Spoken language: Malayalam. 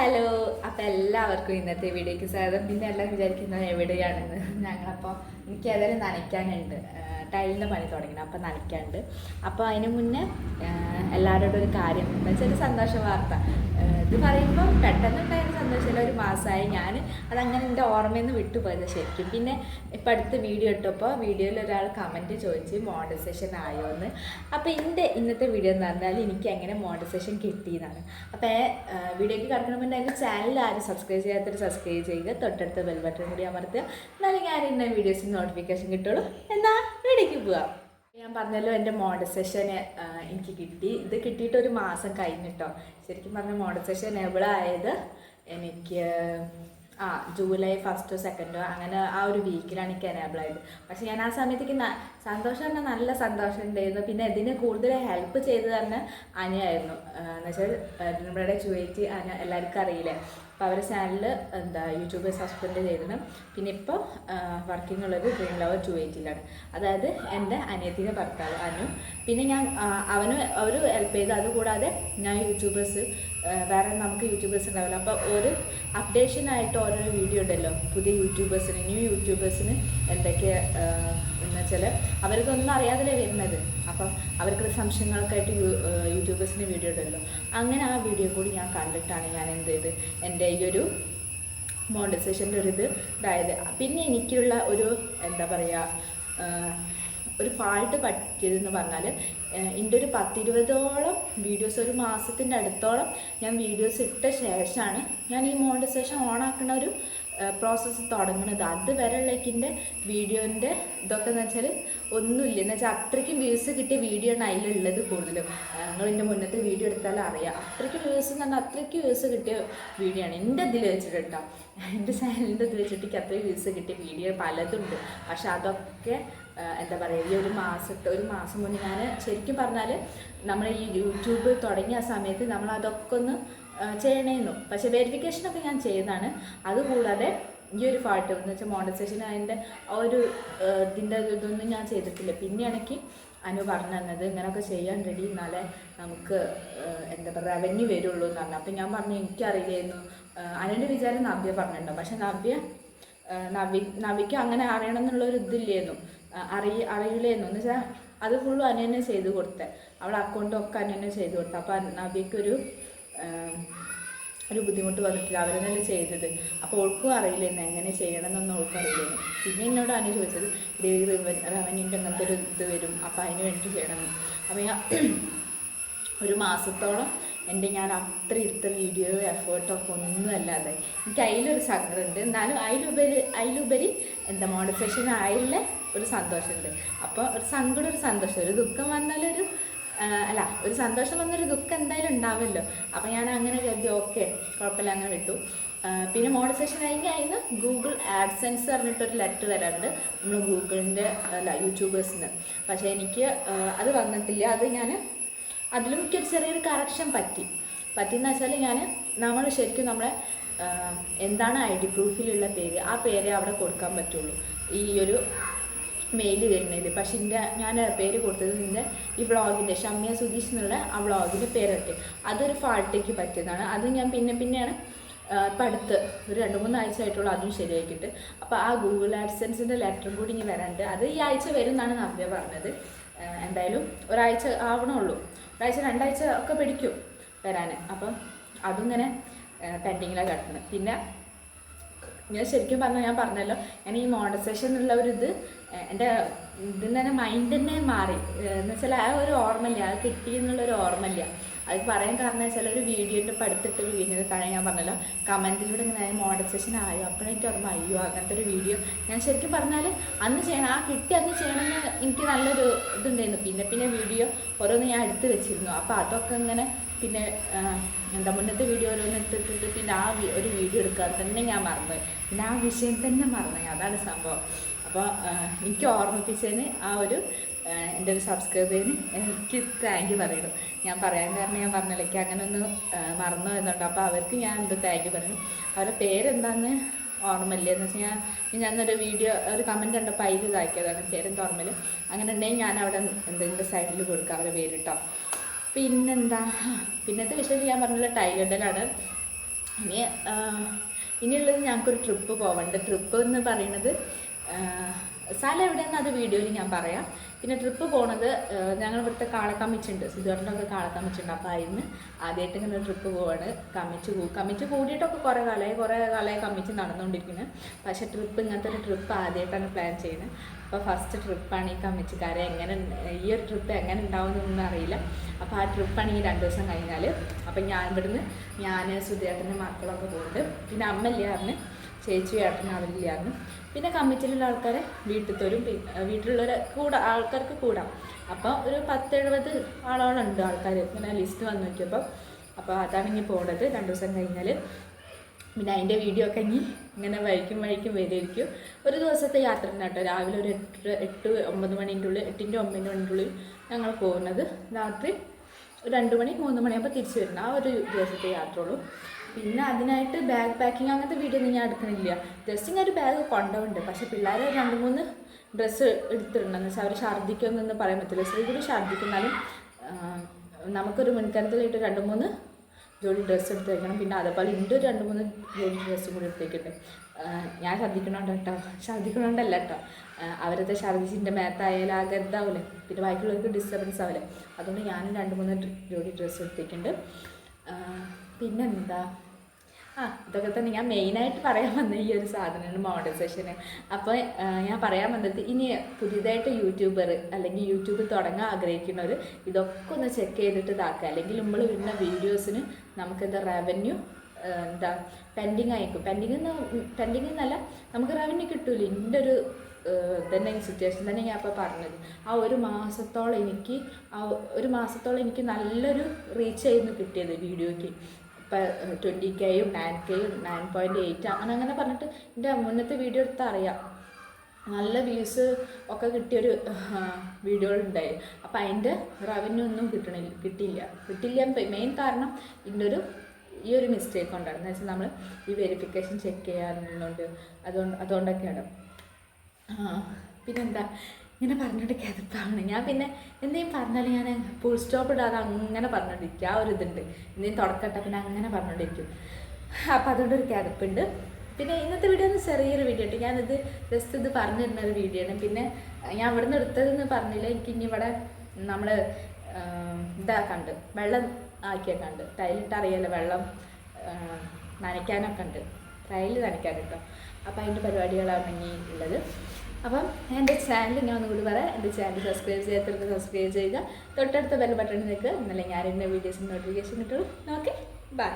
ഹലോ, അപ്പം എല്ലാവർക്കും ഇന്നത്തെ വീഡിയോയ്ക്ക് സ്വാഗതം. പിന്നെ എല്ലാം വിചാരിക്കുന്നത് എവിടെയാണെന്ന്. ഞങ്ങളപ്പോൾ എനിക്ക് ഏതായാലും നനയ്ക്കാനുണ്ട്, ടൈലിൻ്റെ പണി തുടങ്ങണം, അപ്പം നനയ്ക്കാനുണ്ട്. അപ്പോൾ അതിന് മുന്നേ എല്ലാവരോടും ഒരു കാര്യം എന്ന് വെച്ചാൽ ഒരു സന്തോഷ വാർത്ത. ഇത് പറയുമ്പോൾ പെട്ടെന്നുണ്ടായിരുന്ന സന്തോഷമല്ല, ഒരു മാസമായി ഞാൻ അതങ്ങനെ എൻ്റെ ഓർമ്മയിൽ നിന്ന് വിട്ടുപോയത് ശരിക്കും. പിന്നെ ഇപ്പം അടുത്ത് വീഡിയോ ഇട്ടപ്പോൾ വീഡിയോയിൽ ഒരാൾ കമൻറ്റ് ചോദിച്ച് മോണിറ്റൈസേഷൻ ആയോ എന്ന്. അപ്പോൾ ഇന്നത്തെ വീഡിയോ എന്ന് പറഞ്ഞാൽ എനിക്ക് എങ്ങനെ മോണിറ്റൈസേഷൻ കിട്ടിയതാണ്. അപ്പോൾ വീഡിയോയ്ക്ക് കിടക്കണമെങ്കിൽ എൻ്റെ ചാനൽ ആരും സബ്സ്ക്രൈബ് ചെയ്യാത്തൊരു സബ്സ്ക്രൈബ് ചെയ്യുക, തൊട്ടടുത്ത ബെൽ ബട്ടൺ കൂടി അമർത്തുക, എന്നാലും ഞാൻ ഇന്ന വീഡിയോസിന് നോട്ടിഫിക്കേഷൻ കിട്ടുള്ളൂ. എന്നാൽ വീഡിയോയ്ക്ക് പോവാം. ഞാൻ പറഞ്ഞല്ലോ എൻ്റെ മോണിറ്റൈസേഷൻ എനിക്ക് കിട്ടി. ഇത് കിട്ടിയിട്ട് ഒരു മാസം കഴിഞ്ഞിട്ടോ. ശരിക്കും പറഞ്ഞാൽ മോണിറ്റൈസേഷൻ എനേബിൾ ആയത് എനിക്ക് ജൂലൈ 1st 2nd അങ്ങനെ ആ ഒരു വീക്കിലാണ് എനിക്ക് എനേബിൾ ആയത്. പക്ഷേ ഞാൻ ആ സമയത്തേക്ക് സന്തോഷം പറഞ്ഞാൽ നല്ല സന്തോഷം ഉണ്ടായിരുന്നു. പിന്നെ ഇതിന് കൂടുതൽ ഹെൽപ്പ് ചെയ്ത് തന്നെ അനിയായിരുന്നു. എന്ന് വെച്ചാൽ നമ്മുടെ ചുവൈറ്റ് അന എല്ലാവർക്കും അറിയില്ലേ. അപ്പോൾ അവരുടെ ചാനലിൽ യൂട്യൂബ് സസ്പെൻഡ് ചെയ്തിരുന്നു. പിന്നെ ഇപ്പോൾ വർക്കിംഗ് ഉള്ളത് ഡ്രീം ലവർ ചുവൈറ്റിലാണ്, അതായത് എൻ്റെ അനിയത്തിൻ്റെ ഭർത്താവ് അനു. പിന്നെ അവർ ഹെൽപ്പ് ചെയ്തു. അതുകൂടാതെ ഞാൻ യൂട്യൂബേഴ്സ് വേറെ നമുക്ക് യൂട്യൂബേഴ്സ് ഉണ്ടാവില്ല. അപ്പോൾ ഒരു അപ്ഡേഷനായിട്ട് ഓരോരോ വീഡിയോ ഉണ്ടല്ലോ പുതിയ യൂട്യൂബേഴ്സിന്, ന്യൂ യൂട്യൂബേഴ്സിന് എന്തൊക്കെ എന്ന് വെച്ചാൽ അവർക്കൊന്നും അറിയാതെ വരുന്നത്. അപ്പം അവർക്കുള്ള സംശയങ്ങൾക്കായിട്ട് യൂട്യൂബേഴ്സിൻ്റെ വീഡിയോ ഉണ്ടല്ലോ. അങ്ങനെ ആ വീഡിയോ കൂടി ഞാൻ കണ്ടിട്ടാണ് ഞാൻ എന്ത് ചെയ്ത് എൻ്റെ ഈ ഒരു മോണിറ്റൈസേഷൻ്റെ ഒരു ഇത് ഇതായത്. പിന്നെ എനിക്കുള്ള ഒരു എന്താ പറയുക ഒരു ഫാൾട്ട് പറ്റിയതെന്ന് പറഞ്ഞാൽ എൻ്റെ ഒരു 10-20ഓളം വീഡിയോസ്, ഒരു മാസത്തിൻ്റെ അടുത്തോളം ഞാൻ വീഡിയോസ് ഇട്ട ശേഷമാണ് ഞാൻ ഈ മോണിറ്റൈസേഷൻ ഓണാക്കുന്ന ഒരു പ്രോസസ്സ് തുടങ്ങുന്നത്. അതുവരെയുള്ളേക്ക് എൻ്റെ വീഡിയോൻ്റെ ഇതൊക്കെ എന്ന് വെച്ചാൽ ഒന്നുമില്ല. എന്ന് വെച്ചാൽ അത്രയ്ക്കും വ്യൂസ് കിട്ടിയ വീഡിയോ ആണ് അതിലുള്ളത് കൂടുതലും. നിങ്ങൾ എൻ്റെ മുന്നത്തെ വീഡിയോ എടുത്താലും അറിയാം, അത്രയ്ക്ക് വ്യൂസ് എന്ന് പറഞ്ഞാൽ അത്രയ്ക്ക് വ്യൂസ് കിട്ടിയ വീഡിയോ ആണ് എൻ്റെ ഇതിൽ വെച്ചിട്ട് കേട്ടോ. എൻ്റെ ചാനലിൻ്റെ ഇതിൽ വെച്ചിട്ട് അത്രയും വ്യൂസ് കിട്ടിയ വീഡിയോ പലതുണ്ട്. പക്ഷെ അതൊക്കെ എന്താ പറയുക, ഈ ഒരു മാസം മുന്നേ ഞാൻ ശരിക്കും പറഞ്ഞാൽ നമ്മൾ ഈ യൂട്യൂബ് തുടങ്ങിയ സമയത്ത് നമ്മൾ അതൊക്കെ ഒന്ന് ചെയ്യണേന്നു. പക്ഷെ വെരിഫിക്കേഷനൊക്കെ ഞാൻ ചെയ്തതാണ്. അതുകൂടാതെ ഈ ഒരു ഫാൾട്ട് എന്ന് വെച്ചാൽ മോണിറ്റൈസേഷൻ അതിൻ്റെ ആ ഒരു ഇതൊന്നും ഞാൻ ചെയ്തിട്ടില്ല. പിന്നെ എനിക്ക് അനു പറഞ്ഞു തന്നത് ഇങ്ങനെയൊക്കെ ചെയ്യാൻ റെഡി, എന്നാലേ നമുക്ക് എന്താ പറയുക റവന്യൂ വരുള്ളൂ എന്ന് പറഞ്ഞു. അപ്പം ഞാൻ പറഞ്ഞു എനിക്കറിയില്ലായിരുന്നു. അനുവിൻ്റെ വിചാരം നവ്യ പറഞ്ഞിട്ടുണ്ടോ, പക്ഷെ നവ്യക്ക് അങ്ങനെ അറിയണം എന്നുള്ളൊരു ഇതില്ലായിരുന്നു, അറിയില്ലായിരുന്നു. എന്ന് വെച്ചാൽ അത് ഫുള്ളും അനു തന്നെ ചെയ്ത് കൊടുത്തത്. അവളെ അക്കൗണ്ടൊക്കെ അനു തന്നെ ചെയ്ത് കൊടുത്തത്. അപ്പോൾ നവ്യക്കൊരു ബുദ്ധിമുട്ട് വന്നിട്ടില്ല, അവരെന്നല്ലേ ചെയ്തത്. അപ്പോൾ ഓൾക്കും അറിയില്ലായിരുന്നു എങ്ങനെ ചെയ്യണം എന്നൊന്നും ഓൾക്കും അറിയില്ലായിരുന്നു. പിന്നെ എന്നോട് അനു ചോദിച്ചത് റവന്യൂൻ്റെ അങ്ങനത്തെ ഒരു ഇത് വരും, അപ്പോൾ അതിന് വേണ്ടിയിട്ട് ചെയ്യണം. അപ്പോൾ ഞാൻ ഒരു മാസത്തോളം ഞാൻ അത്ര ഇരുത്ത വീഡിയോ എഫേർട്ടൊക്കെ ഒന്നുമല്ലാതെ എനിക്ക് അതിലൊരു സങ്കടമുണ്ട്. എന്നാലും അതിലുപരി എന്താ മോണിറ്റൈസേഷൻ ആയുള്ള ഒരു സന്തോഷമുണ്ട്. അപ്പോൾ ഒരു സങ്കടം, ഒരു സന്തോഷം, ഒരു ദുഃഖം വന്നാലൊരു ഒരു സന്തോഷം വന്നൊരു ദുഃഖം എന്തായാലും ഉണ്ടാവുമല്ലോ. അപ്പോൾ ഞാൻ അങ്ങനെ കരുതി ഓക്കെ കുഴപ്പമില്ല, അങ്ങനെ വിട്ടു. പിന്നെ മോണിറ്റൈസേഷൻ ആയെങ്കിൽ അതിന് ഗൂഗിൾ ആഡ്സെൻസ് പറഞ്ഞിട്ടൊരു ലെറ്റർ വരാറുണ്ട് നമ്മൾ ഗൂഗിളിൻ്റെ യൂട്യൂബേഴ്സിന്. പക്ഷേ എനിക്ക് അത് വന്നിട്ടില്ല. അത് അതിലും എനിക്കൊരു ചെറിയൊരു കറക്ഷൻ പറ്റിയെന്ന് വെച്ചാൽ നമ്മൾ ശരിക്കും നമ്മളെ എന്താണ് ID പ്രൂഫിലുള്ള പേര്, ആ പേര് അവിടെ കൊടുക്കാൻ പറ്റുള്ളൂ ഈ ഒരു മെയിൽ വരുന്നത്. പക്ഷെ ഞാൻ പേര് കൊടുത്തത് ഈ വ്ളോഗിൻ്റെ ഷമ്യ സുധീഷ് എന്നുള്ള ആ വ്ളോഗിൻ്റെ പേരിട്ട് അതൊരു ഫാൾട്ടേക്ക് പറ്റിയതാണ്. അത് ഞാൻ പിന്നെയാണ് ഇപ്പം അടുത്ത് ഒരു 2-3 ആഴ്ച ആയിട്ടുള്ളൂ അതും ശരിയാക്കിയിട്ട്. അപ്പോൾ ആ ഗൂഗിൾ ആഡ്സെൻസിൻ്റെ ലെറ്ററും കൂടി ഇനി വരാനുണ്ട്. അത് ഈ ആഴ്ച വരും എന്നാണ് നവ്യ പറഞ്ഞത്. എന്തായാലും ഒരാഴ്ച ആവണുള്ളൂ, ഒരാഴ്ച 2 ആഴ്ച ഒക്കെ പിടിക്കും വരാൻ. അപ്പം അതിങ്ങനെ പെൻഡിങ്ങിലാണ് കിടക്കുന്നത്. പിന്നെ ഞാൻ ശരിക്കും ഞാൻ പറഞ്ഞല്ലോ ഞാൻ ഈ മോണിറ്റൈസേഷൻ എന്നുള്ള ഒരു എൻ്റെ ഇതിൽ തന്നെ മൈൻഡ് തന്നെ മാറി. എന്ന് വെച്ചാൽ ആ ഒരു ഓർമ്മയില്ല, അത് കിട്ടി എന്നുള്ളൊരു ഓർമ്മയില്ല. അത് പറയാൻ കാരണം വെച്ചാൽ ഒരു വീഡിയോൻ്റെ പഠിത്തിട്ടൊരു വീഡിയോ താഴെ ഞാൻ പറഞ്ഞല്ലോ കമൻറ്റിലൂടെ ഇങ്ങനെ മോണിറ്റൈസേഷൻ ആയോ, അപ്പോഴേക്ക് ഓർമ്മ അയ്യോ അങ്ങനത്തെ ഒരു വീഡിയോ ഞാൻ ശരിക്കും പറഞ്ഞാൽ അന്ന് ചെയ്യണം, അന്ന് ചെയ്യണമെന്ന് എനിക്ക് നല്ലൊരു ഇതുണ്ടായിരുന്നു. പിന്നെ വീഡിയോ ഓരോന്ന് ഞാൻ എടുത്ത് വെച്ചിരുന്നു. അപ്പോൾ അതൊക്കെ ഇങ്ങനെ പിന്നെ മുന്നത്തെ വീഡിയോ ഓരോന്ന് എടുത്തിട്ട് പിന്നെ ആ ഒരു വീഡിയോ എടുക്കാൻ തന്നെ ഞാൻ മറന്നുപോയി. പിന്നെ ആ വിഷയം തന്നെ മറന്നുപോയി, അതാണ് സംഭവം. അപ്പോൾ എനിക്ക് ഓർമ്മിപ്പിച്ചതിന് ആ ഒരു എൻ്റെ ഒരു സബ്സ്ക്രൈബറിന് എനിക്ക് താങ്ക് യു പറയണം. ഞാൻ പറയാൻ കാരണം ഞാൻ പറഞ്ഞില്ലേക്ക് അങ്ങനെ ഒന്ന് മറന്നു എന്നുണ്ട്. അപ്പോൾ അവർക്ക് ഞാൻ താങ്ക് യു പറയണം. അവരുടെ പേരെന്താണെന്ന് ഓർമ്മയില്ല. എന്ന് വെച്ചാൽ ഞാനൊരു വീഡിയോ ഒരു കമൻറ്റ് കണ്ടപ്പോൾ അതിൽ ഇതാക്കിയതാണ് പേരെന്താ ഓർമ്മയില്ല. അങ്ങനെ ഉണ്ടെങ്കിൽ ഞാൻ അവിടെ എന്തെങ്കിലും സൈഡിൽ കൊടുക്കാം അവരുടെ പേര് കേട്ടോ. പിന്നത്തെ വിഷയം ഞാൻ പറഞ്ഞുള്ള ടൈലറിലാണ്. ഇനി ഇനിയുള്ളത് ഞങ്ങൾക്കൊരു ട്രിപ്പ് പോകണ്ട. ട്രിപ്പ് എന്ന് പറയുന്നത് സ്ഥലം എവിടെയെന്ന് അത് വീഡിയോയിൽ ഞാൻ പറയാം. പിന്നെ ട്രിപ്പ് പോണത് ഞങ്ങൾ ഇവിടുത്തെ കാളക്കമ്മിച്ചുണ്ട്, സിദ്ധുവേട്ടനൊക്കെ കാളക്കമ്മിച്ചുണ്ട്. അപ്പോൾ അതിന് ആദ്യമായിട്ട് ഇങ്ങനെ ട്രിപ്പ് പോവാണ്. കമ്മിച്ച് കൂടിയിട്ടൊക്കെ കുറേ കാലമായി കമ്മിച്ച് നടന്നുകൊണ്ടിരിക്കുന്നത്. പക്ഷേ ട്രിപ്പ് ഇങ്ങനത്തെ ഒരു ട്രിപ്പ് ആദ്യമായിട്ടാണ് പ്ലാൻ ചെയ്യുന്നത്. അപ്പോൾ ഫസ്റ്റ് ട്രിപ്പാണ് ഈ കമ്മിച്ചിക്കാരെ. ഈ ഒരു ട്രിപ്പ് എങ്ങനെ ഉണ്ടാവുമെന്നൊന്നും അറിയില്ല. അപ്പോൾ ആ ട്രിപ്പാണെങ്കിൽ 2 ദിവസം കഴിഞ്ഞാൽ. അപ്പം ഞാൻ സുധേട്ടൻ്റെ മക്കളൊക്കെ പോകുന്നുണ്ട്. പിന്നെ അമ്മ ഇല്ലായിരുന്നു, ചേച്ചി ഏട്ടനും അവരില്ലായിരുന്നു. പിന്നെ കമ്മിറ്റിയിലുള്ള ആൾക്കാരെ വീട്ടിലുള്ളവരെ ആൾക്കാർക്ക് കൂടാം. അപ്പോൾ ഒരു 10-70 ആളോളുണ്ട് ആൾക്കാർ. ഇങ്ങനെ ലിസ്റ്റ് വന്ന് നോക്കിയപ്പോൾ. അപ്പോൾ അതാണ് ഇനി പോകേണ്ടത് 2 ദിവസം കഴിഞ്ഞാൽ. പിന്നെ അതിൻ്റെ വീഡിയോ ഒക്കെ ഇങ്ങനെ വഴിക്കും വരുമായിരിക്കും. ഒരു ദിവസത്തെ യാത്ര തന്നെ കേട്ടോ. രാവിലെ ഒരു 8-9 മണീൻ്റെ ഉള്ളിൽ, 8-9 മണിൻ്റെ ഉള്ളിൽ ഞങ്ങൾ പോകുന്നത്. രാത്രി 2 മണി 3 മണിയാകുമ്പോൾ തിരിച്ചു വരുന്ന ആ ഒരു ദിവസത്തെ യാത്ര ഉള്ളൂ. പിന്നെ അതിനായിട്ട് ബാഗ് പാക്കിങ് അങ്ങനത്തെ വീഡിയോ ഒന്നും ഞാൻ എടുക്കണില്ല. ജസ്റ്റ് ഇങ്ങനെ ഒരു ബാഗ് കൊണ്ടുപോകുന്നുണ്ട്. പക്ഷേ പിള്ളേർ 2-3 ഡ്രസ്സ് എടുത്തിട്ടുണ്ടെന്ന് വെച്ചാൽ അവർ ഛർദ്ദിക്കുമെന്നൊന്നും പറയാൻ പറ്റില്ല. സ്ത്രീ കൂടി ഛർദ്ദിക്കുന്നാലും നമുക്കൊരു മുൻകരുതലായിട്ട് 2-3 ജോഡി ഡ്രസ്സ് എടുത്ത് വയ്ക്കണം. പിന്നെ അതേപോലെ ഉണ്ട് 2-3 ജോഡി ഡ്രസ്സും കൂടി എടുത്തേക്കിട്ട്. ഞാൻ ഛർദ്ദിക്കണോണ്ടല്ല കേട്ടോ. അവരത്തെ ഛർദ്ദിച്ചിൻ്റെ മേത്തായാലും ആകെ ഇതാവില്ലേ, പിന്നെ ബാക്കിയുള്ളവർക്ക് ഡിസ്റ്റർബൻസ് ആവില്ലേ. അതുകൊണ്ട് ഞാൻ 2-3 ജോഡി ഡ്രസ്സ് എടുത്തേക്കുണ്ട്. പിന്നെന്താ, ഇതൊക്കെ തന്നെ ഞാൻ മെയിനായിട്ട് പറയാൻ വന്ന ഈ ഒരു സാധനമാണ് മോഡേണൈസേഷന്. അപ്പോൾ ഞാൻ പറയാൻ വന്നത്, ഇനി പുതിയതായിട്ട് യൂട്യൂബർ അല്ലെങ്കിൽ യൂട്യൂബ് തുടങ്ങാൻ ആഗ്രഹിക്കുന്നവർ ഇതൊക്കെ ഒന്ന് ചെക്ക് ചെയ്തിട്ട് ഇതാക്കുക. അല്ലെങ്കിൽ നമ്മൾ വരുന്ന വീഡിയോസിന് നമുക്കെന്താ റവന്യൂ പെൻഡിങ് ആയിരിക്കും. പെൻഡിങ് എന്നല്ല, നമുക്ക് റവന്യൂ കിട്ടൂല. ഇതിൻ്റെ ഒരു തന്നെ സിറ്റുവേഷൻ തന്നെ ഞാൻ അപ്പോൾ പറഞ്ഞത്. ആ ഒരു മാസത്തോളം എനിക്ക് നല്ലൊരു റീച്ച് ആയിരുന്നു കിട്ടിയത് വീഡിയോയ്ക്ക്. ഇപ്പം 20K-യും 9K-യും 9.8 അങ്ങനെ പറഞ്ഞിട്ട് എൻ്റെ മുന്നത്തെ വീഡിയോ എടുത്താൽ അറിയാം, നല്ല വ്യൂസ് ഒക്കെ കിട്ടിയൊരു വീഡിയോകളുണ്ടായി. അപ്പം അതിൻ്റെ റവന്യൂ ഒന്നും കിട്ടില്ല. മെയിൻ കാരണം ഈ ഒരു മിസ്റ്റേക്ക് കൊണ്ടാണ്. എന്ന് വെച്ചാൽ നമ്മൾ ഈ വെരിഫിക്കേഷൻ ചെക്ക് ചെയ്യാറുണ്ട്. അതുകൊണ്ടൊക്കെയാണ്. പിന്നെന്താ, ഇങ്ങനെ പറഞ്ഞിട്ട് കിതപ്പാണ് ഞാൻ. പിന്നെ എന്തെങ്കിലും പറഞ്ഞാൽ ഞാൻ ഫുൾ സ്റ്റോപ്പ് ഇടാതെ അങ്ങനെ പറഞ്ഞുകൊണ്ടിരിക്കും. ആ ഒരു ഇതുണ്ട്. എന്തെങ്കിലും തുടക്കട്ടെ പിന്നെ അങ്ങനെ പറഞ്ഞുകൊണ്ടിരിക്കും. അപ്പോൾ അതുകൊണ്ടൊരു കിതപ്പുണ്ട്. പിന്നെ ഇന്നത്തെ വീഡിയോ ഒന്ന് ചെറിയൊരു വീഡിയോ ഉണ്ട്. ഞാനിത് ജസ്റ്റ് ഇത് പറഞ്ഞു തരുന്നൊരു വീഡിയോ ആണ്. പിന്നെ ഞാൻ ഇവിടെ നിന്ന് എടുത്തതെന്ന് പറഞ്ഞില്ല. എനിക്കിനി ഇവിടെ നമ്മൾ ഇതാക്കണ്ട്, വെള്ളം ആക്കിയൊക്കെ ടൈലിട്ട് അറിയാലോ, വെള്ളം നനയ്ക്കാനൊക്കെ ഉണ്ട്, ടൈല് നനയ്ക്കാൻ കേട്ടോ. അപ്പോൾ അതിൻ്റെ പരിപാടികളാണ് ഇനി ഉള്ളത്. അപ്പം എൻ്റെ ചാനൽ ഞാൻ ഒന്നുകൂടി പറയാം. എൻ്റെ ചാനൽ സബ്സ്ക്രൈബ് ചെയ്യാത്തവർക്ക് സബ്സ്ക്രൈബ് ചെയ്യുക. തൊട്ടടുത്ത ബെൽ ബട്ടൺ നിൽക്കുക. എന്നാലേ ഞാൻ എൻ്റെ വീഡിയോസിന് നോട്ടിഫിക്കേഷൻ കിട്ടുള്ളൂ. Okay, by.